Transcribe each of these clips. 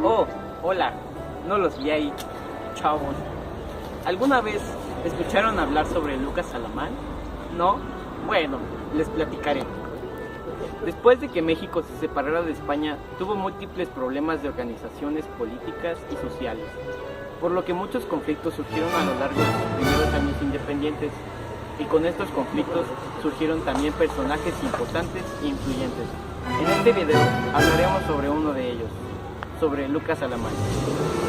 Oh, hola, no los vi ahí, chavos. ¿Alguna vez escucharon hablar sobre Lucas Alamán? ¿No? Bueno, les platicaré. Después de que México se separara de España, tuvo múltiples problemas de organizaciones políticas y sociales, por lo que muchos conflictos surgieron a lo largo de sus primeros años independientes, y con estos conflictos surgieron también personajes importantes e influyentes. En este video hablaremos sobre uno de ellos, sobre Lucas Alamán,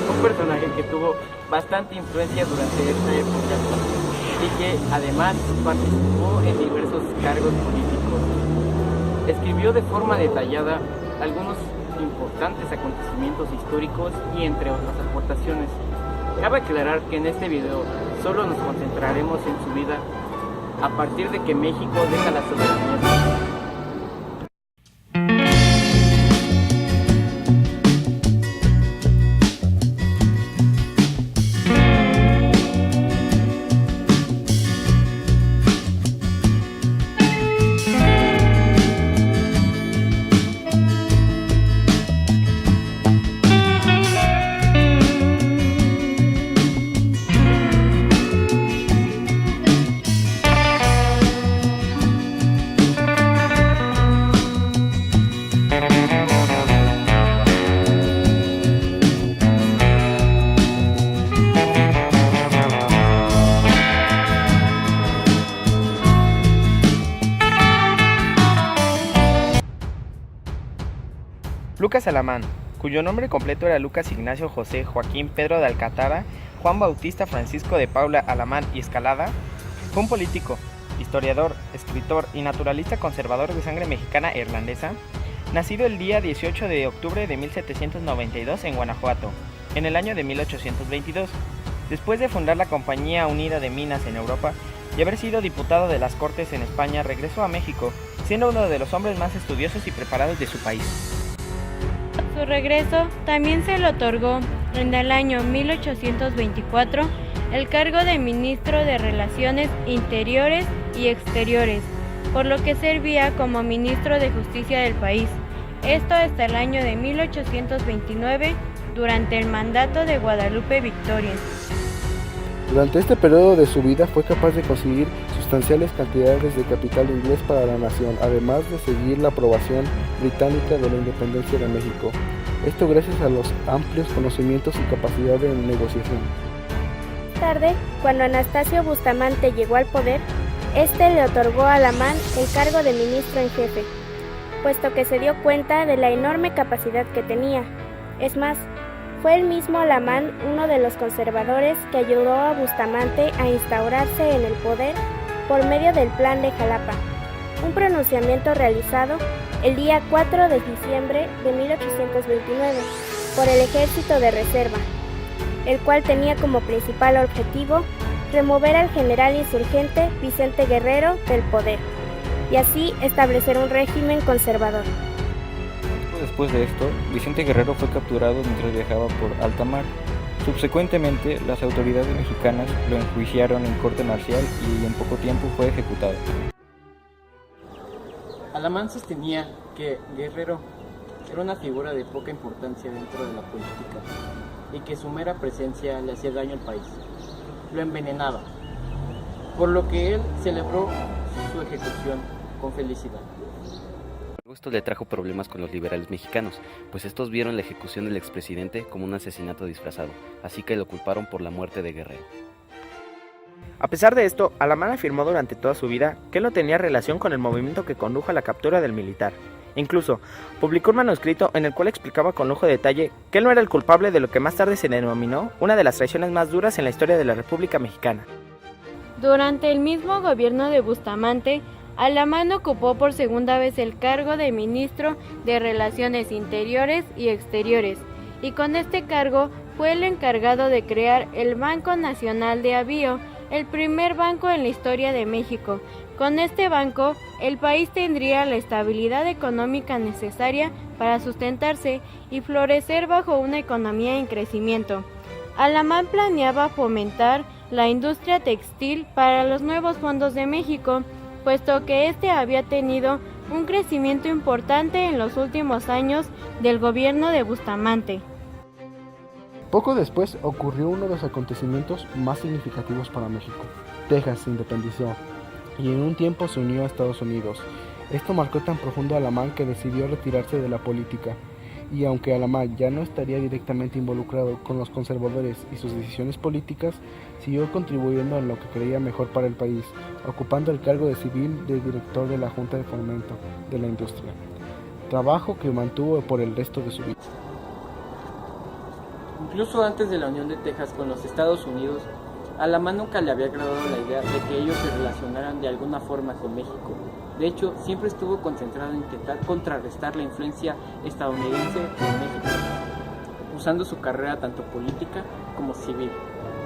un personaje que tuvo bastante influencia durante esta época y que además participó en diversos cargos políticos. Escribió de forma detallada algunos importantes acontecimientos históricos y entre otras aportaciones. Cabe aclarar que en este video solo nos concentraremos en su vida a partir de que México deja la soberanía. Lucas Alamán, cuyo nombre completo era Lucas Ignacio José Joaquín Pedro de Alcántara, Juan Bautista Francisco de Paula Alamán y Escalada, fue un político, historiador, escritor y naturalista conservador de sangre mexicana e irlandesa, nacido el día 18 de octubre de 1792 en Guanajuato, en el año de 1822. Después de fundar la Compañía Unida de Minas en Europa y haber sido diputado de las Cortes en España, regresó a México, siendo uno de los hombres más estudiosos y preparados de su país. Su regreso también se le otorgó en el año 1824 el cargo de ministro de Relaciones Interiores y Exteriores, por lo que servía como ministro de Justicia del país. Esto hasta el año de 1829, durante el mandato de Guadalupe Victoria. Durante este periodo de su vida fue capaz de conseguir sustanciales cantidades de capital inglés para la nación, además de seguir la aprobación británica de la independencia de México. Esto gracias a los amplios conocimientos y capacidad de negociación. Más tarde, cuando Anastasio Bustamante llegó al poder, este le otorgó a Alamán el cargo de ministro en jefe, puesto que se dio cuenta de la enorme capacidad que tenía. Es más, fue el mismo Alamán uno de los conservadores que ayudó a Bustamante a instaurarse en el poder por medio del Plan de Jalapa, un pronunciamiento realizado el día 4 de diciembre de 1829 por el Ejército de Reserva, el cual tenía como principal objetivo remover al general insurgente Vicente Guerrero del poder y así establecer un régimen conservador. Después de esto, Vicente Guerrero fue capturado mientras viajaba por alta mar. Subsecuentemente, las autoridades mexicanas lo enjuiciaron en corte marcial y en poco tiempo fue ejecutado. Alamán sostenía que Guerrero era una figura de poca importancia dentro de la política y que su mera presencia le hacía daño al país. Lo envenenaba, por lo que él celebró su ejecución con felicidad. Esto le trajo problemas con los liberales mexicanos, pues estos vieron la ejecución del expresidente como un asesinato disfrazado, así que lo culparon por la muerte de Guerrero. A pesar de esto, Alamán afirmó durante toda su vida que él no tenía relación con el movimiento que condujo a la captura del militar. Incluso, publicó un manuscrito en el cual explicaba con lujo de detalle que él no era el culpable de lo que más tarde se denominó una de las traiciones más duras en la historia de la República Mexicana. Durante el mismo gobierno de Bustamante, Alamán ocupó por segunda vez el cargo de ministro de Relaciones Interiores y Exteriores, y con este cargo fue el encargado de crear el Banco Nacional de Avío, el primer banco en la historia de México. Con este banco, el país tendría la estabilidad económica necesaria para sustentarse y florecer bajo una economía en crecimiento. Alamán planeaba fomentar la industria textil para los nuevos fondos de México, puesto que este había tenido un crecimiento importante en los últimos años del gobierno de Bustamante. Poco después ocurrió uno de los acontecimientos más significativos para México. Texas se independizó y en un tiempo se unió a Estados Unidos. Esto marcó tan profundo a Alamán que decidió retirarse de la política. Y aunque Alamán ya no estaría directamente involucrado con los conservadores y sus decisiones políticas, siguió contribuyendo en lo que creía mejor para el país, ocupando el cargo de civil de director de la Junta de Fomento de la Industria, trabajo que mantuvo por el resto de su vida. Incluso antes de la unión de Texas con los Estados Unidos, a Alamán nunca le había agradado la idea de que ellos se relacionaran de alguna forma con México. De hecho, siempre estuvo concentrado en intentar contrarrestar la influencia estadounidense en México, usando su carrera tanto política como civil.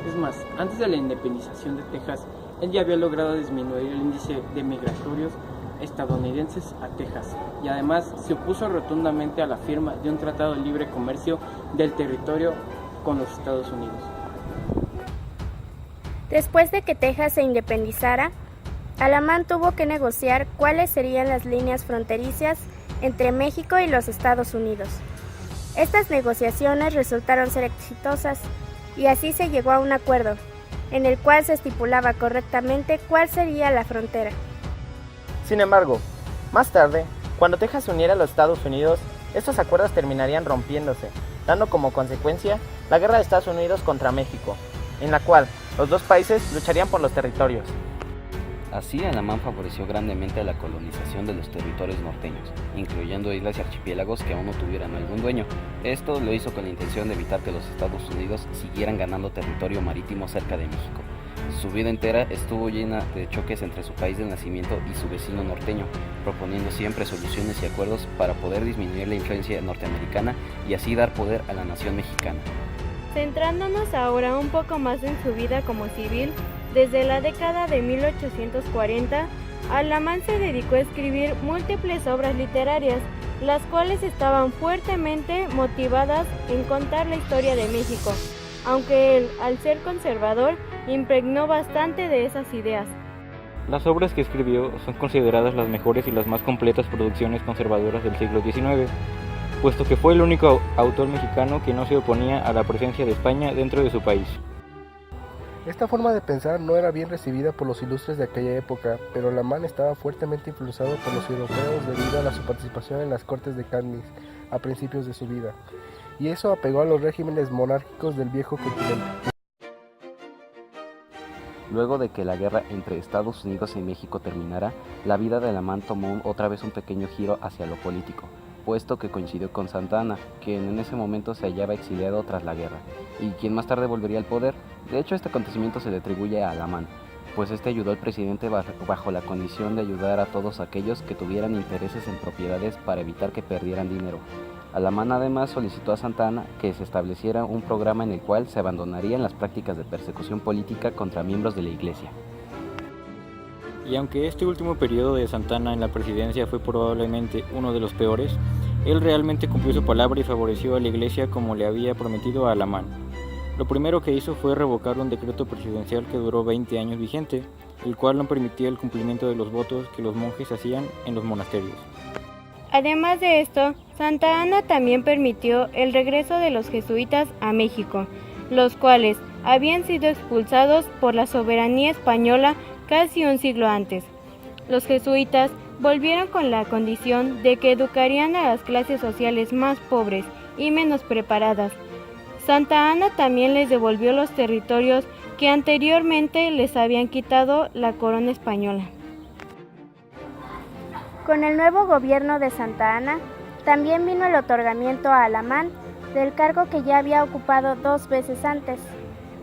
Es más, antes de la independización de Texas, él ya había logrado disminuir el índice de migratorios estadounidenses a Texas, y además se opuso rotundamente a la firma de un tratado de libre comercio del territorio con los Estados Unidos. Después de que Texas se independizara, Alamán tuvo que negociar cuáles serían las líneas fronterizas entre México y los Estados Unidos. Estas negociaciones resultaron ser exitosas y así se llegó a un acuerdo, en el cual se estipulaba correctamente cuál sería la frontera. Sin embargo, más tarde, cuando Texas se uniera a los Estados Unidos, estos acuerdos terminarían rompiéndose, dando como consecuencia la guerra de Estados Unidos contra México, en la cual los dos países lucharían por los territorios. Así, Alamán favoreció grandemente a la colonización de los territorios norteños, incluyendo islas y archipiélagos que aún no tuvieran algún dueño. Esto lo hizo con la intención de evitar que los Estados Unidos siguieran ganando territorio marítimo cerca de México. Su vida entera estuvo llena de choques entre su país de nacimiento y su vecino norteño, proponiendo siempre soluciones y acuerdos para poder disminuir la influencia norteamericana y así dar poder a la nación mexicana. Centrándonos ahora un poco más en su vida como civil, desde la década de 1840, Alamán se dedicó a escribir múltiples obras literarias, las cuales estaban fuertemente motivadas en contar la historia de México, aunque él, al ser conservador, impregnó bastante de esas ideas. Las obras que escribió son consideradas las mejores y las más completas producciones conservadoras del siglo XIX, puesto que fue el único autor mexicano que no se oponía a la presencia de España dentro de su país. Esta forma de pensar no era bien recibida por los ilustres de aquella época, pero Alamán estaba fuertemente influenciado por los europeos debido a su participación en las cortes de Cadix a principios de su vida, y eso apegó a los regímenes monárquicos del viejo continente. Luego de que la guerra entre Estados Unidos y México terminara, la vida de Alamán tomó otra vez un pequeño giro hacia lo político, puesto que coincidió con Santa Anna, quien en ese momento se hallaba exiliado tras la guerra, y quien más tarde volvería al poder. De hecho, este acontecimiento se le atribuye a Alamán, pues este ayudó al presidente bajo la condición de ayudar a todos aquellos que tuvieran intereses en propiedades para evitar que perdieran dinero. Alamán además solicitó a Santa Anna que se estableciera un programa en el cual se abandonarían las prácticas de persecución política contra miembros de la Iglesia. Y aunque este último periodo de Santa Anna en la presidencia fue probablemente uno de los peores, él realmente cumplió su palabra y favoreció a la Iglesia como le había prometido a Alamán. Lo primero que hizo fue revocar un decreto presidencial que duró 20 años vigente, el cual no permitía el cumplimiento de los votos que los monjes hacían en los monasterios. Además de esto, Santa Anna también permitió el regreso de los jesuitas a México, los cuales habían sido expulsados por la soberanía española casi un siglo antes. Los jesuitas volvieron con la condición de que educarían a las clases sociales más pobres y menos preparadas. Santa Anna también les devolvió los territorios que anteriormente les habían quitado la corona española. Con el nuevo gobierno de Santa Anna, también vino el otorgamiento a Alamán del cargo que ya había ocupado 2 veces antes,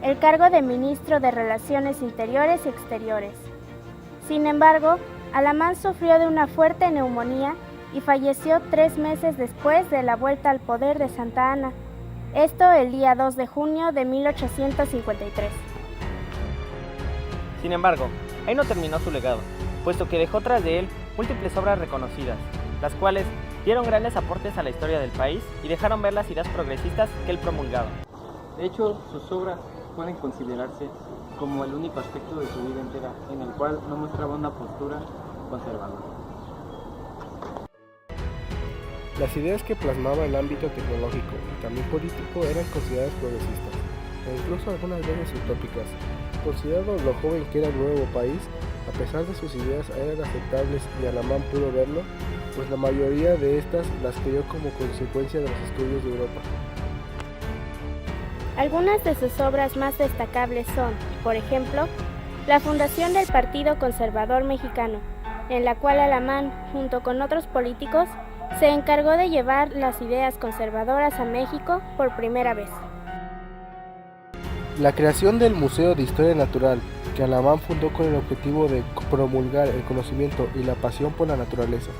el cargo de ministro de Relaciones Interiores y Exteriores. Sin embargo, Alamán sufrió de una fuerte neumonía y falleció 3 meses después de la vuelta al poder de Santa Anna, esto el día 2 de junio de 1853. Sin embargo, ahí no terminó su legado, puesto que dejó tras de él múltiples obras reconocidas, las cuales dieron grandes aportes a la historia del país y dejaron ver las ideas progresistas que él promulgaba. De hecho, sus obras pueden considerarse como el único aspecto de su vida entera en el cual no mostraba una postura conservadora. Las ideas que plasmaba el ámbito tecnológico y también político eran consideradas progresistas, e incluso algunas veces utópicas. Considerado lo joven que era el nuevo país, a pesar de sus ideas eran aceptables y Alamán pudo verlo, pues la mayoría de estas las creó como consecuencia de los estudios de Europa. Algunas de sus obras más destacables son, por ejemplo, la fundación del Partido Conservador Mexicano, en la cual Alamán, junto con otros políticos, se encargó de llevar las ideas conservadoras a México por primera vez. La creación del Museo de Historia Natural, que Alamán fundó con el objetivo de promulgar el conocimiento y la pasión por la naturaleza.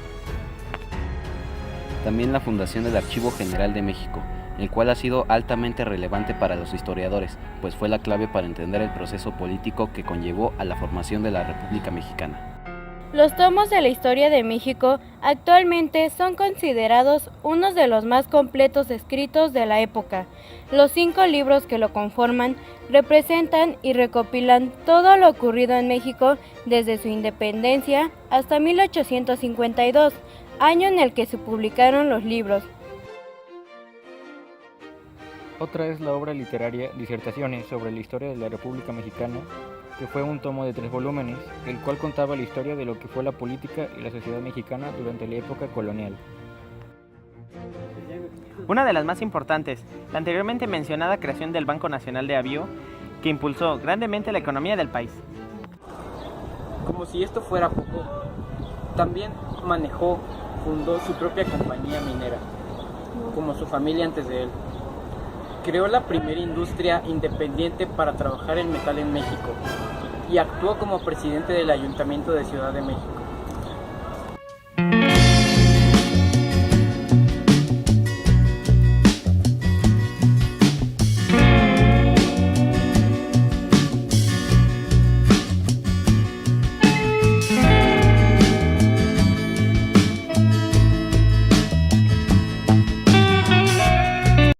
También la fundación del Archivo General de México, el cual ha sido altamente relevante para los historiadores, pues fue la clave para entender el proceso político que conllevó a la formación de la República Mexicana. Los tomos de la historia de México actualmente son considerados unos de los más completos escritos de la época. Los 5 libros que lo conforman representan y recopilan todo lo ocurrido en México desde su independencia hasta 1852, año en el que se publicaron los libros. Otra es la obra literaria Disertaciones sobre la historia de la República Mexicana, que fue un tomo de 3 volúmenes, el cual contaba la historia de lo que fue la política y la sociedad mexicana durante la época colonial. Una de las más importantes, la anteriormente mencionada creación del Banco Nacional de Avío, que impulsó grandemente la economía del país. Como si esto fuera poco, también fundó su propia compañía minera, como su familia antes de él. Creó la primera industria independiente para trabajar el metal en México y actuó como presidente del Ayuntamiento de Ciudad de México.